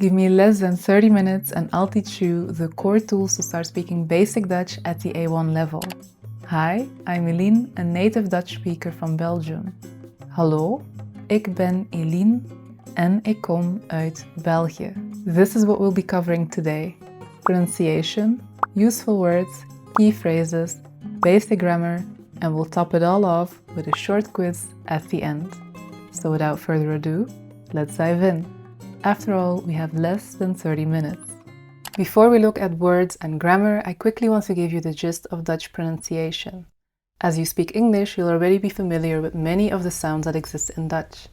Give me less than 30 minutes and I'll teach you the core tools to start speaking basic Dutch at the A1 level. Hi, I'm Eline, a native Dutch speaker from Belgium. Hallo, ik ben Eline en ik kom uit België. This is what we'll be covering today. Pronunciation, useful words, key phrases, basic grammar, and we'll top it all off with a short quiz at the end. So without further ado, let's dive in. After all, we have less than 30 minutes. Before we look at words and grammar, I quickly want to give you the gist of Dutch pronunciation. As you speak English, you'll already be familiar with many of the sounds that exist in Dutch.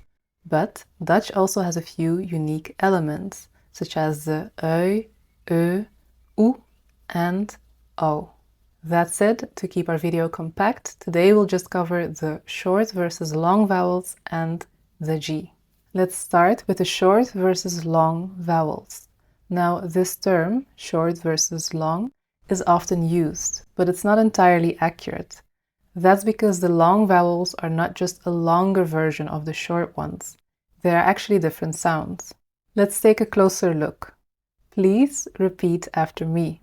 But Dutch also has a few unique elements, such as the ui, u, and o. That said, to keep our video compact, today we'll just cover the short versus long vowels and the G. Let's start with the short versus long vowels. Now, this term, short versus long, is often used, but it's not entirely accurate. That's because the long vowels are not just a longer version of the short ones. They are actually different sounds. Let's take a closer look. Please repeat after me.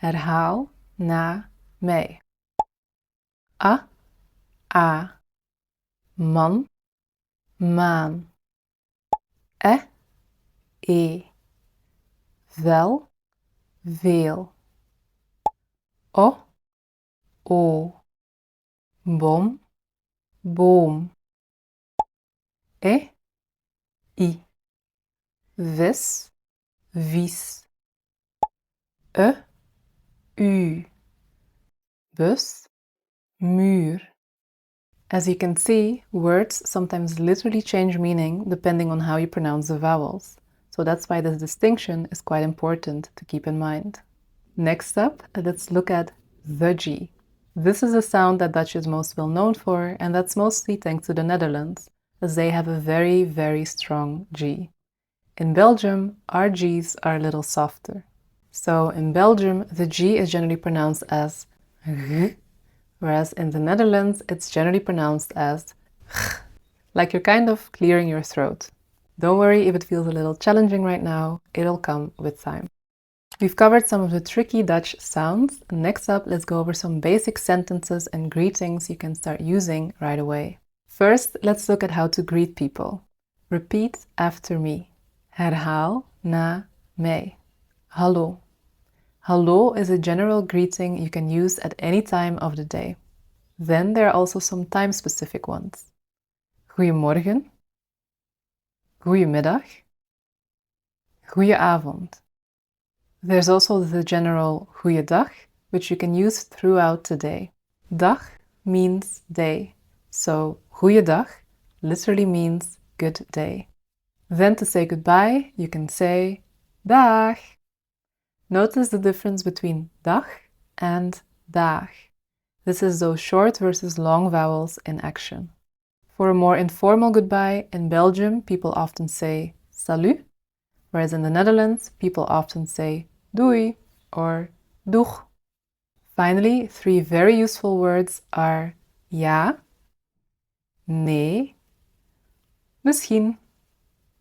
Herhaal na mij. A, man, maan. E, wel, veel. O, bom, boom. I, vis, vies. U, bus, muur. As you can see, words sometimes literally change meaning depending on how you pronounce the vowels. So that's why this distinction is quite important to keep in mind. Next up, let's look at the G. This is a sound that Dutch is most well known for, and that's mostly thanks to the Netherlands, as they have a very, very strong G. In Belgium, our G's are a little softer. So in Belgium, the G is generally pronounced as g, whereas in the Netherlands, it's generally pronounced as g, like you're kind of clearing your throat. Don't worry if it feels a little challenging right now, it'll come with time. We've covered some of the tricky Dutch sounds. Next up, let's go over some basic sentences and greetings you can start using right away. First, let's look at how to greet people. Repeat after me. Herhaal na mij. Hallo. Hallo is a general greeting you can use at any time of the day. Then there are also some time-specific ones. Goedemorgen. Goedemiddag. Goedenavond. There's also the general goeiedag, which you can use throughout the day. Dag means day, so goeiedag literally means good day. Then to say goodbye, you can say dag. Notice the difference between dag and dag. This is those short versus long vowels in action. For a more informal goodbye, in Belgium, people often say salut, whereas in the Netherlands, people often say doei or doeg. Finally, three very useful words are ja, nee, misschien.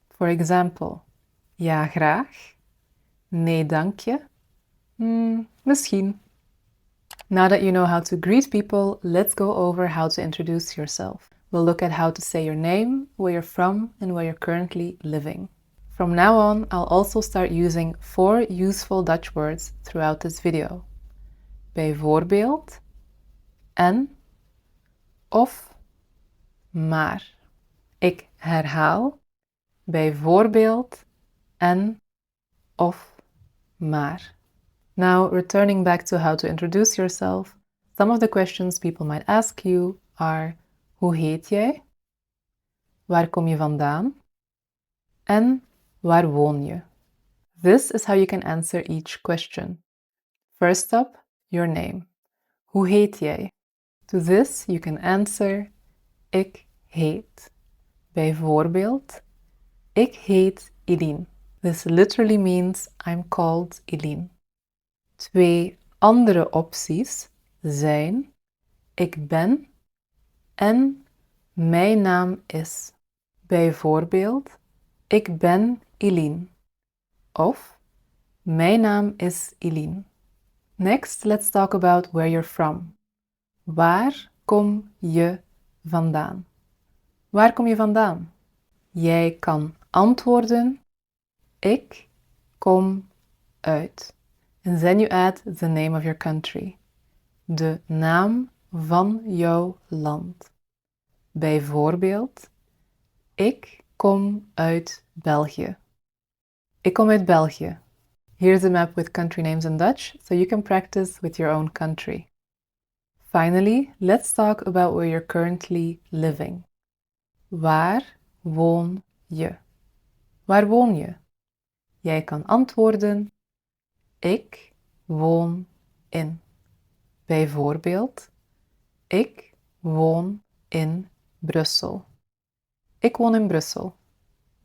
For example, ja graag, nee dank je, misschien. Now that you know how to greet people, let's go over how to introduce yourself. We'll look at how to say your name, where you're from, and where you're currently living. From now on, I'll also start using 4 useful Dutch words throughout this video. Bijvoorbeeld, en, of, maar. Ik herhaal, bijvoorbeeld, en, of, maar. Now, returning back to how to introduce yourself, some of the questions people might ask you are: hoe heet jij? Waar kom je vandaan? En waar woon je? This is how you can answer each question. First up, your name. Hoe heet jij? To this you can answer: ik heet. Bijvoorbeeld, ik heet Eline. This literally means I'm called Eline. 2 andere opties zijn: ik ben en mijn naam is. Bijvoorbeeld, ik ben Eline. of mijn naam is Eileen. Next, let's talk about where you're from. Waar kom je vandaan? Waar kom je vandaan? Jij kan antwoorden, ik kom uit. And then you add the name of your country. De naam van jouw land. Bijvoorbeeld, ik kom uit België. Ik kom uit België. Here's a map with country names in Dutch, so you can practice with your own country. Finally, let's talk about where you're currently living. Waar woon je? Waar woon je? Jij kan antwoorden, ik woon in. Bijvoorbeeld, ik woon in Brussel. Ik woon in Brussel.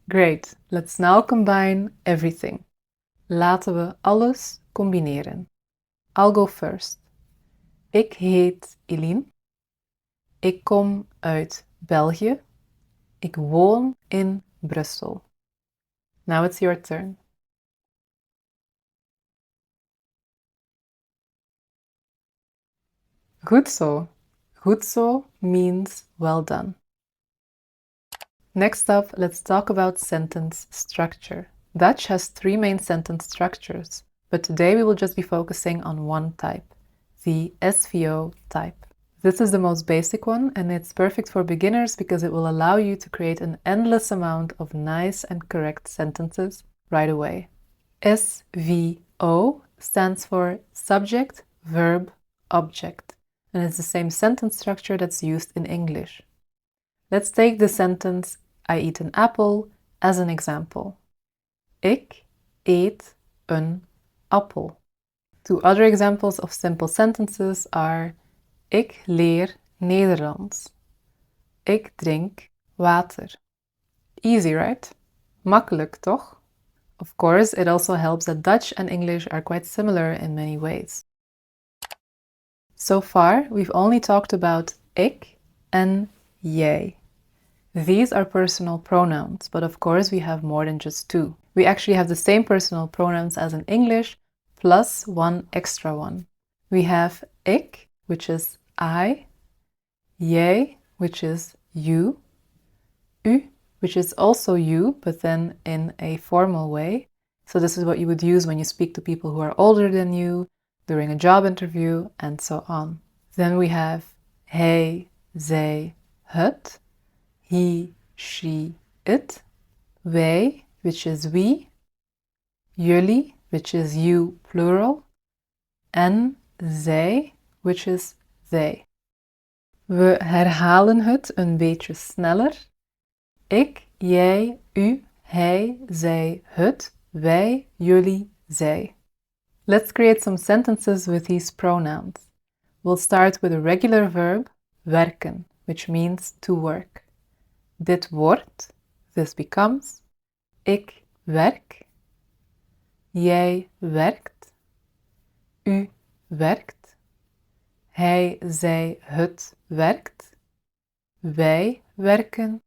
Great, let's now combine everything. Laten we alles combineren. I'll go first. Ik heet Eileen. Ik kom uit België. Ik woon in Brussel. Now it's your turn. Goed zo. Goed zo means well done. Next up, let's talk about sentence structure. Dutch has 3 main sentence structures, but today we will just be focusing on one type, the SVO type. This is the most basic one, and it's perfect for beginners because it will allow you to create an endless amount of nice and correct sentences right away. SVO stands for subject, verb, object, and it's the same sentence structure that's used in English. Let's take the sentence, I eat an apple, as an example. Ik eet een appel. 2 other examples of simple sentences are ik leer Nederlands. Ik drink water. Easy, right? Makkelijk, toch? Of course, it also helps that Dutch and English are quite similar in many ways. So far, we've only talked about ik and jij. These are personal pronouns, but of course we have more than just 2. We actually have the same personal pronouns as in English, plus 1 extra one. We have ik, which is I, jij, which is you, u, which is also you, but then in a formal way. So this is what you would use when you speak to people who are older than you, during a job interview, and so on. Then we have hij, zij, het, he, she, it, wij, which is we, jullie, which is you plural, en zij, which is they. We herhalen het een beetje sneller. Ik, jij, u, hij, zij, het, wij, jullie, zij. Let's create some sentences with these pronouns. We'll start with a regular verb, werken, which means to work. Dit wordt, this becomes, ik werk, jij werkt, u werkt, hij, zij, het werkt, wij werken,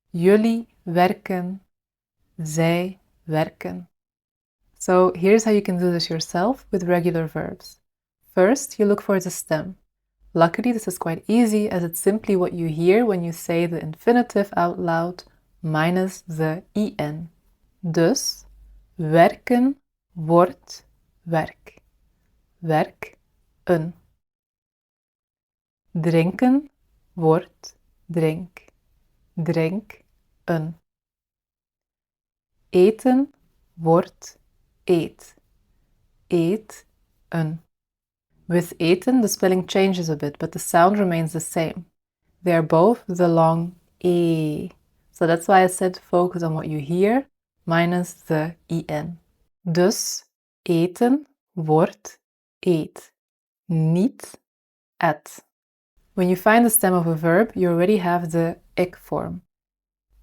jullie werken, zij werken. So here's how you can do this yourself with regular verbs. First, you look for the stem. Luckily, this is quite easy as it's simply what you hear when you say the infinitive out loud minus the en. Dus, werken wordt werk. Werken. Drinken wordt drink. Drinken. Eten wordt eet. Eten. With eten, the spelling changes a bit, but the sound remains the same. They are both the long e. So that's why I said focus on what you hear, minus the en. Dus, eten wordt eet. Niet et. When you find the stem of a verb, you already have the ik form.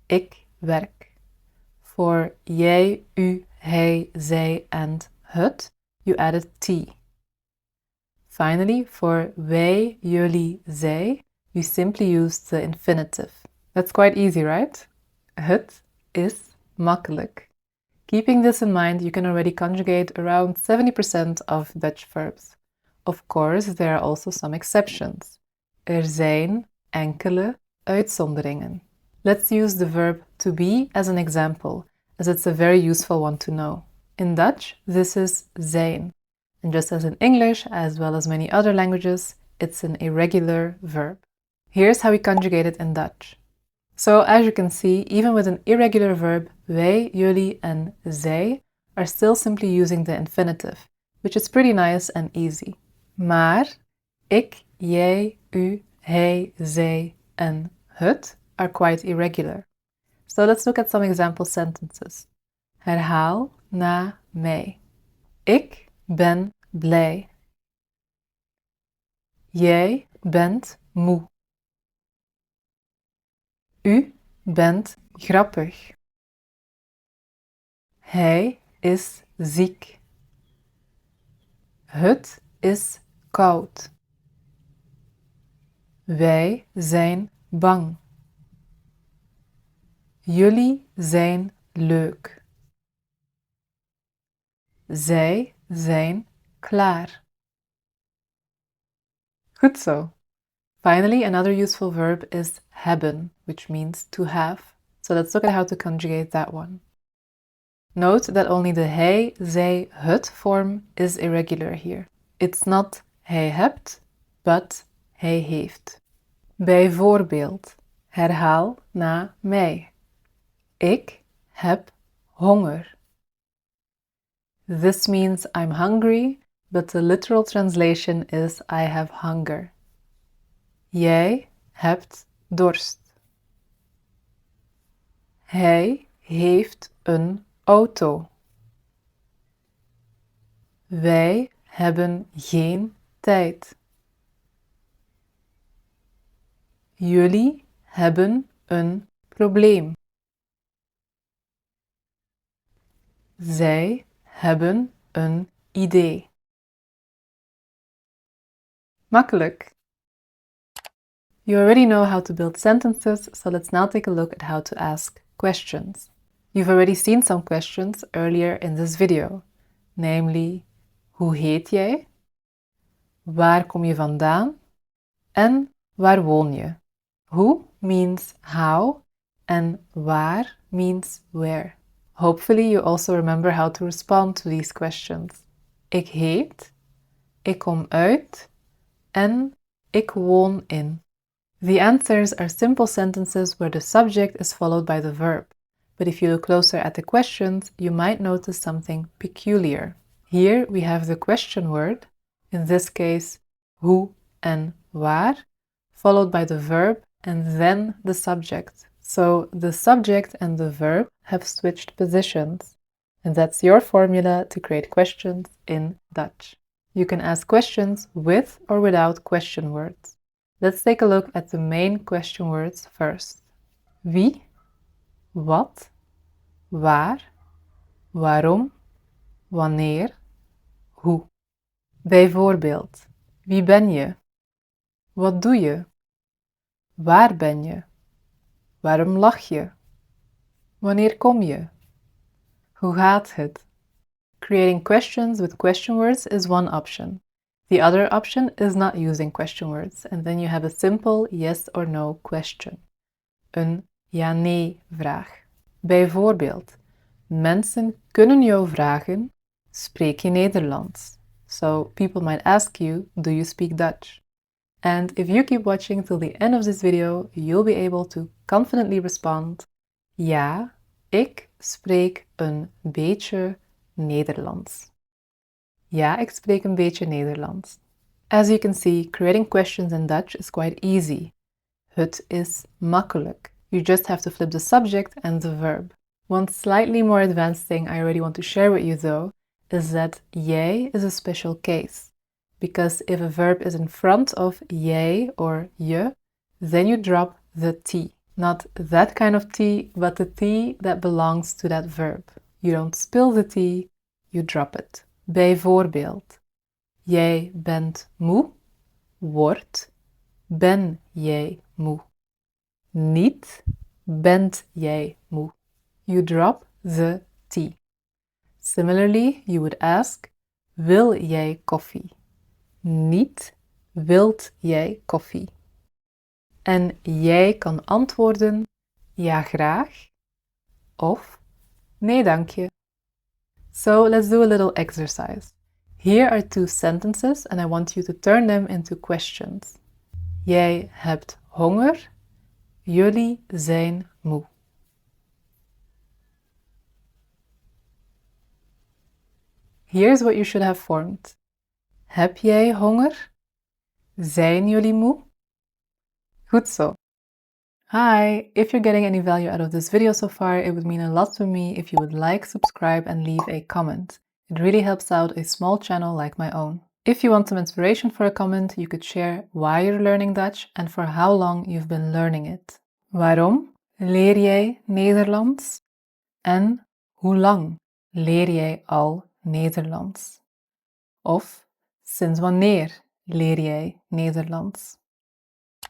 Ik werk. For jij, u, hij, zij, and het, you added t. Finally, for wij, jullie, zij, you simply used the infinitive. That's quite easy, right? Het is makkelijk. Keeping this in mind, you can already conjugate around 70% of Dutch verbs. Of course, there are also some exceptions. Zijn enkele uitzonderingen. Let's use the verb to be as an example, as it's a very useful one to know. In Dutch, this is zijn. And just as in English, as well as many other languages, it's an irregular verb. Here's how we conjugate it in Dutch. So as you can see, even with an irregular verb, wij, jullie, and zij are still simply using the infinitive, which is pretty nice and easy. Maar ik, jij, u, hij, zij, en het are quite irregular. So let's look at some example sentences. Herhaal na mij. Ik ben blij. Jij bent moe. U bent grappig. Hij is ziek. Het is koud. Wij zijn bang. Jullie zijn leuk. Zij zijn klaar. Goed zo. Finally, another useful verb is hebben, which means to have. So let's look at how to conjugate that one. Note that only the hij, zij, het form is irregular here. It's not hij hebt, but hij heeft. Bijvoorbeeld, herhaal na mij. Ik heb honger. This means I'm hungry, but the literal translation is I have hunger. Jij hebt dorst. Hij heeft een auto. Wij hebben geen tijd. Jullie hebben een probleem. Zij hebben een idee. Makkelijk. You already know how to build sentences, so let's now take a look at how to ask questions. You've already seen some questions earlier in this video, namely, hoe heet jij? Waar kom je vandaan? En waar woon je? Who means how and waar means where. Hopefully you also remember how to respond to these questions. Ik heet, ik kom uit en ik woon in. The answers are simple sentences where the subject is followed by the verb. But if you look closer at the questions, you might notice something peculiar. Here we have the question word, in this case, hoe and waar, followed by the verb and then the subject. So the subject and the verb have switched positions. And that's your formula to create questions in Dutch. You can ask questions with or without question words. Let's take a look at the main question words first. Wie, wat, waar, waarom, wanneer, hoe. Bijvoorbeeld, wie ben je? Wat doe je? Waar ben je? Waarom lach je? Wanneer kom je? Hoe gaat het? Creating questions with question words is one option. The other option is not using question words, and then you have a simple yes or no question. Een ja-nee vraag. Bijvoorbeeld, mensen kunnen jou vragen, spreek je Nederlands? So people might ask you, do you speak Dutch? And if you keep watching till the end of this video, you'll be able to confidently respond, ja, ik spreek een beetje Nederlands. Ja, ik spreek een beetje Nederlands. As you can see, creating questions in Dutch is quite easy. Het is makkelijk. You just have to flip the subject and the verb. One slightly more advanced thing I already want to share with you though is that jij is a special case. Because if a verb is in front of jij or je, then you drop the T. Not that kind of T, but the T that belongs to that verb. You don't spill the T, you drop it. Bijvoorbeeld, jij bent moe, wordt, ben jij moe. Niet, bent jij moe. You drop the T. Similarly, you would ask, wil jij koffie? Niet, wilt jij koffie? En jij kan antwoorden, ja graag, of nee dank je. So let's do a little exercise. Here are two sentences and I want you to turn them into questions. Jij hebt honger, jullie zijn moe. Here's what you should have formed. Heb jij honger? Zijn jullie moe? Goed zo. Hi! If you're getting any value out of this video so far, it would mean a lot to me if you would like, subscribe and leave a comment. It really helps out a small channel like my own. If you want some inspiration for a comment, you could share why you're learning Dutch and for how long you've been learning it. Waarom leer jij Nederlands? En hoe lang leer jij al Nederlands? Of sinds wanneer leer jij Nederlands?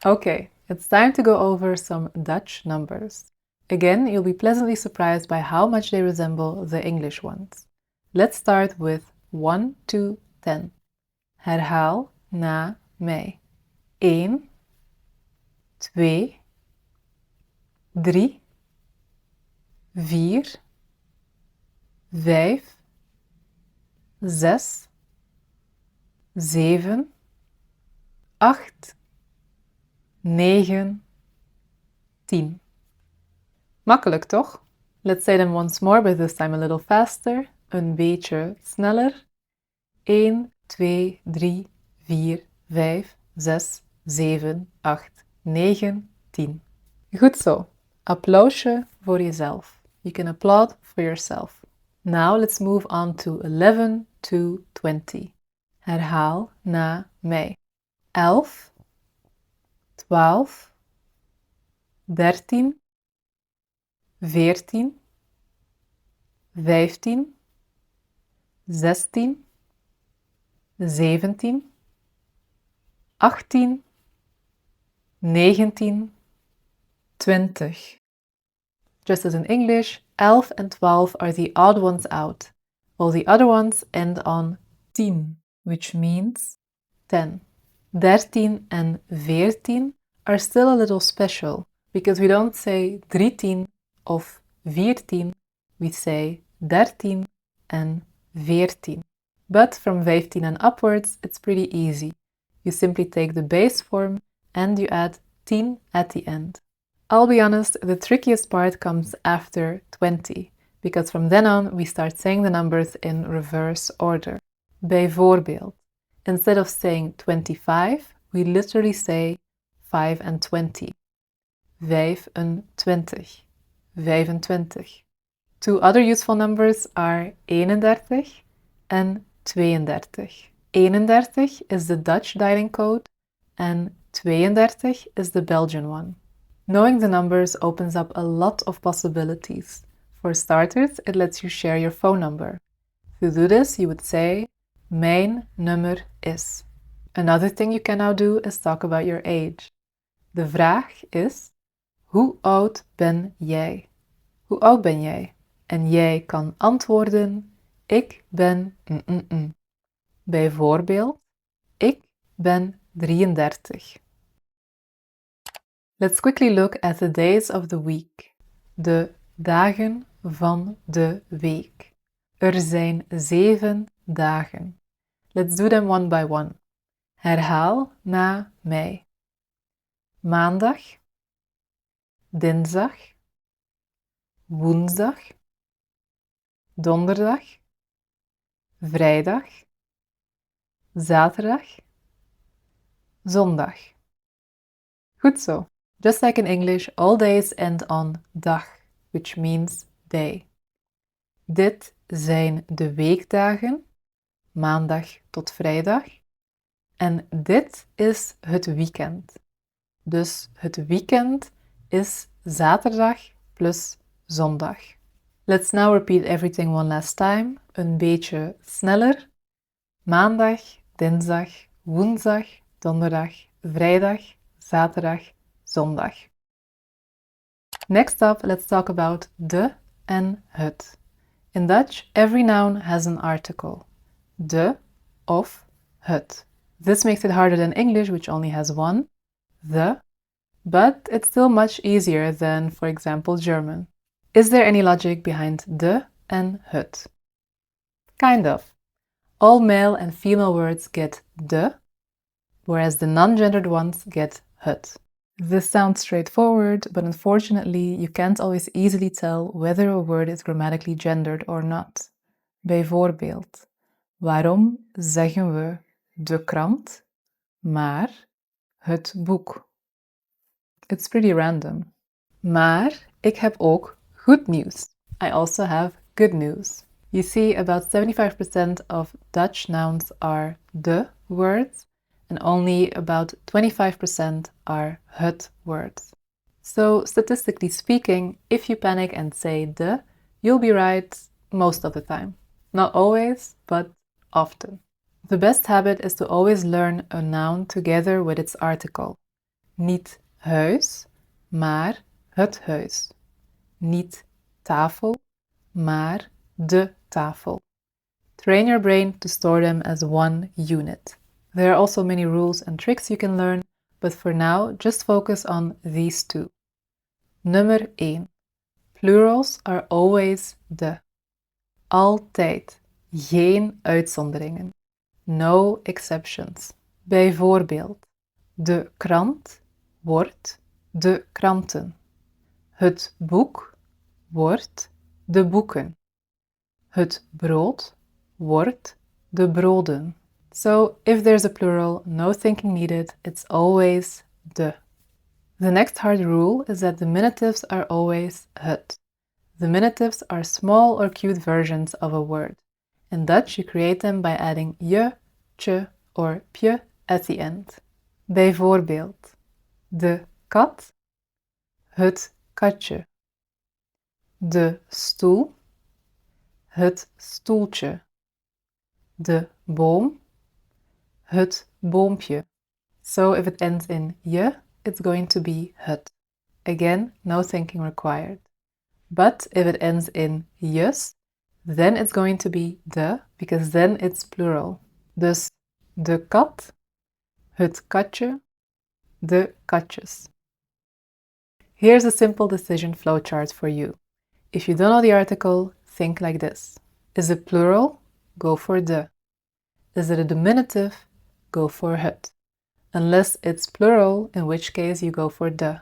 Okay, it's time to go over some Dutch numbers. Again, you'll be pleasantly surprised by how much they resemble the English ones. Let's start with 1 to 10. Herhaal na mij. 1, 2, 3, 4, 5, 6, 7, 8, 9, 10. Makkelijk, toch? Let's say them once more, but this time a little faster. Een beetje sneller. 1, 2, 3, 4, 5, 6, 7, 8, 9, 10. Goed zo. Applausje voor jezelf. You can applaud for yourself. Now let's move on to 11 to 20. Herhaal na mij. 11, 12, 13, 14, 15, 16, 17, 18, 19, 20. Just as in English, 11 and 12 are the odd ones out. All the other ones end on 10, which means 10. 13 and 14 are still a little special because we don't say 13 of 14, we say 13 and 14. But from 15 and upwards, it's pretty easy. You simply take the base form and you add 10 at the end. I'll be honest, the trickiest part comes after 20, because from then on we start saying the numbers in reverse order. Bijvoorbeeld, instead of saying 25, we literally say 5 and 20. 25. 25. Two other useful numbers are 31 and 32. 31 is the Dutch dialing code and 32 is the Belgian one. Knowing the numbers opens up a lot of possibilities. For starters, it lets you share your phone number. To do this, you would say, mijn nummer is. Another thing you can now do is talk about your age. De vraag is, hoe oud ben jij? Hoe oud ben jij? En jij kan antwoorden, ik ben... Bijvoorbeeld, ik ben 33. Let's quickly look at the days of the week. De dagen van de week. Er zijn 7 dagen. Let's do them one by one. Herhaal na mij. Maandag, dinsdag, woensdag, donderdag, vrijdag, zaterdag, zondag. Goed zo. Just like in English, all days end on dag, which means day. Dit zijn de weekdagen, maandag tot vrijdag. En dit is het weekend. Dus het weekend is zaterdag plus zondag. Let's now repeat everything one last time. Een beetje sneller. Maandag, dinsdag, woensdag, donderdag, vrijdag, zaterdag, zondag. Next up, let's talk about de en het. In Dutch, every noun has an article. De, of, het. This makes it harder than English, which only has one, the, but it's still much easier than, for example, German. Is there any logic behind de and het? Kind of. All male and female words get de, whereas the non-gendered ones get het. This sounds straightforward, but unfortunately you can't always easily tell whether a word is grammatically gendered or not. Bijvoorbeeld, waarom zeggen we de krant, maar het boek? It's pretty random. Maar ik heb ook goed nieuws. I also have good news. You see, about 75% of Dutch nouns are de words, and only about 25% are het words. So, statistically speaking, if you panic and say de, you'll be right most of the time. Not always, but often. The best habit is to always learn a noun together with its article. Niet huis, maar het huis. Niet tafel, maar de tafel. Train your brain to store them as one unit. There are also many rules and tricks you can learn, but for now, just focus on these two. Nummer 1. Plurals are always de. Altijd. Geen uitzonderingen. No exceptions. Bijvoorbeeld, de krant wordt de kranten. Het boek wordt de boeken. Het brood wordt de broden. So, if there's a plural, no thinking needed, it's always de. The next hard rule is that the minutives are always het. The minutives are small or cute versions of a word. In Dutch, you create them by adding je, tje, or pje at the end. Bijvoorbeeld, de kat, het katje. De stoel, het stoeltje. De boom, het boompje. So if it ends in je, it's going to be het. Again, no thinking required. But if it ends in jes, then it's going to be de, because then it's plural. Dus de kat, het katje, de katjes. Here's a simple decision flowchart for you. If you don't know the article, think like this. Is it plural? Go for de. Is it a diminutive? Go for het. Unless it's plural, in which case you go for de.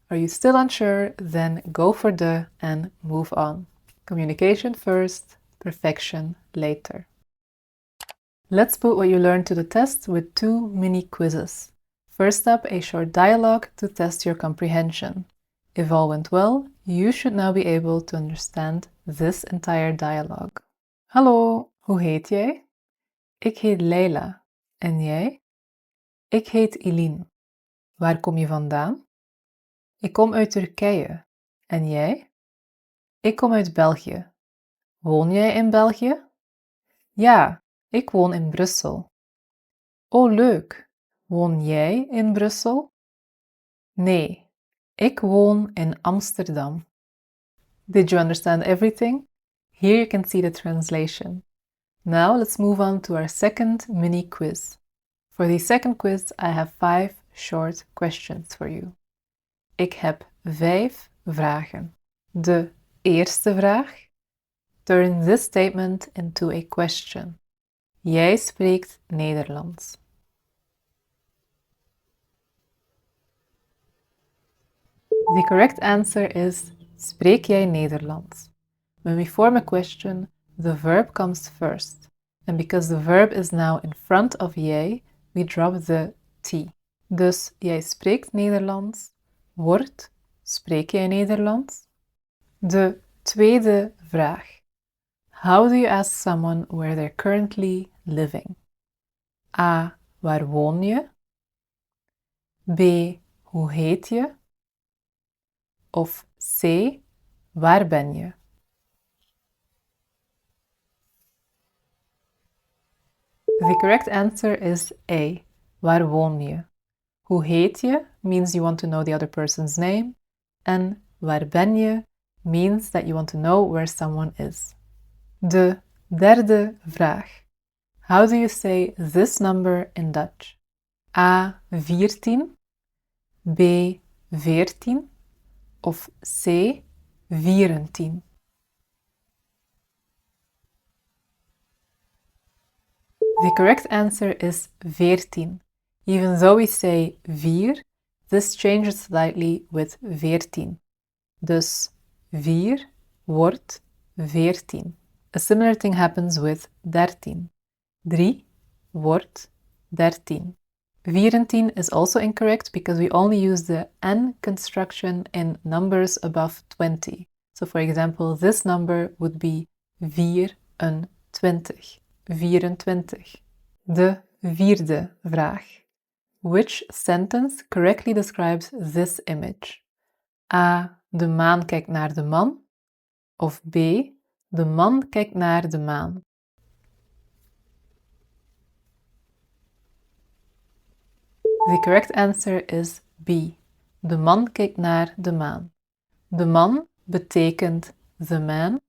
Are you still unsure? Then go for de and move on. Communication first, perfection later. Let's put what you learned to the test with 2 mini quizzes. First up, a short dialogue to test your comprehension. If all went well, you should now be able to understand this entire dialogue. Hallo, hoe heet jij? Ik heet Leila. En jij? Ik heet Eileen. Waar kom je vandaan? Ik kom uit Turkije. En jij? Ik kom uit België. Woon jij in België? Ja, ik woon in Brussel. Oh, leuk. Woon jij in Brussel? Nee, ik woon in Amsterdam. Did you understand everything? Here you can see the translation. Now let's move on to our second mini quiz. For the second quiz, I have 5 short questions for you. Ik heb 5 vragen. De eerste vraag: turn this statement into a question. Jij spreekt Nederlands. The correct answer is: spreek jij Nederlands? When we form a question, the verb comes first. And because the verb is now in front of jij, we drop the T. Dus jij spreekt Nederlands wordt: spreek jij Nederlands? De tweede vraag. How do you ask someone where they're currently living? A. Waar woon je? B. Hoe heet je? Of C. Waar ben je? The correct answer is A. Waar woon je? Hoe heet je means you want to know the other person's name, and waar ben je means that you want to know where someone is. De derde vraag. How do you say this number in Dutch? A. 14, B. 14 of C. 24? The correct answer is 14. Even though we say 4, this changes slightly with 14. Dus 4 wordt 14. A similar thing happens with 13. 3 wordt 13. 14 is also incorrect because we only use the N construction in numbers above 20. So for example, this number would be 24. 24. De vierde vraag. Which sentence correctly describes this image? A. De maan kijkt naar de man. Of B. De man kijkt naar de maan. The correct answer is B. De man kijkt naar de maan. De man betekent the man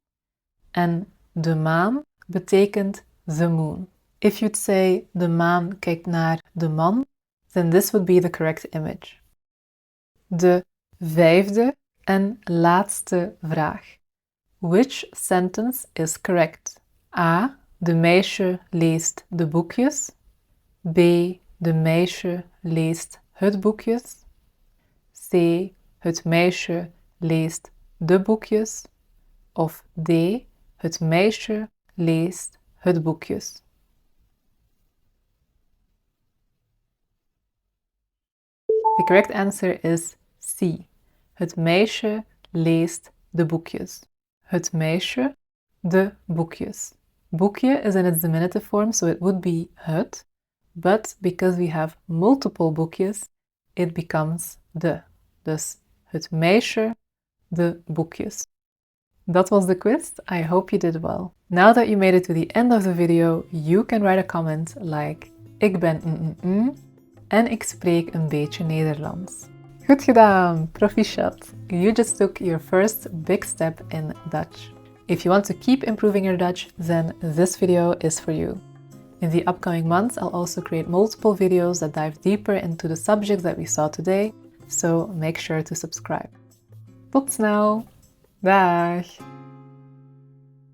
en de maan betekent the moon. If you'd say de maan kijkt naar de man, then this would be the correct image. De vijfde en laatste vraag. Which sentence is correct? A. De meisje leest de boekjes. B. De meisje leest het boekjes. C. Het meisje leest de boekjes. Of D. Het meisje leest het boekjes. The correct answer is C. Het meisje leest de boekjes. Het meisje, de boekjes. Boekje is in its diminutive form, so it would be het. But because we have multiple boekjes, it becomes de. Dus het meisje, de boekjes. That was the quiz. I hope you did well. Now that you made it to the end of the video, you can write a comment like ik ben en ik spreek een beetje Nederlands. Goed gedaan! Proficiat! You just took your first big step in Dutch. If you want to keep improving your Dutch, then this video is for you. In the upcoming months, I'll also create multiple videos that dive deeper into the subjects that we saw today, so make sure to subscribe. Tot snel! Dag!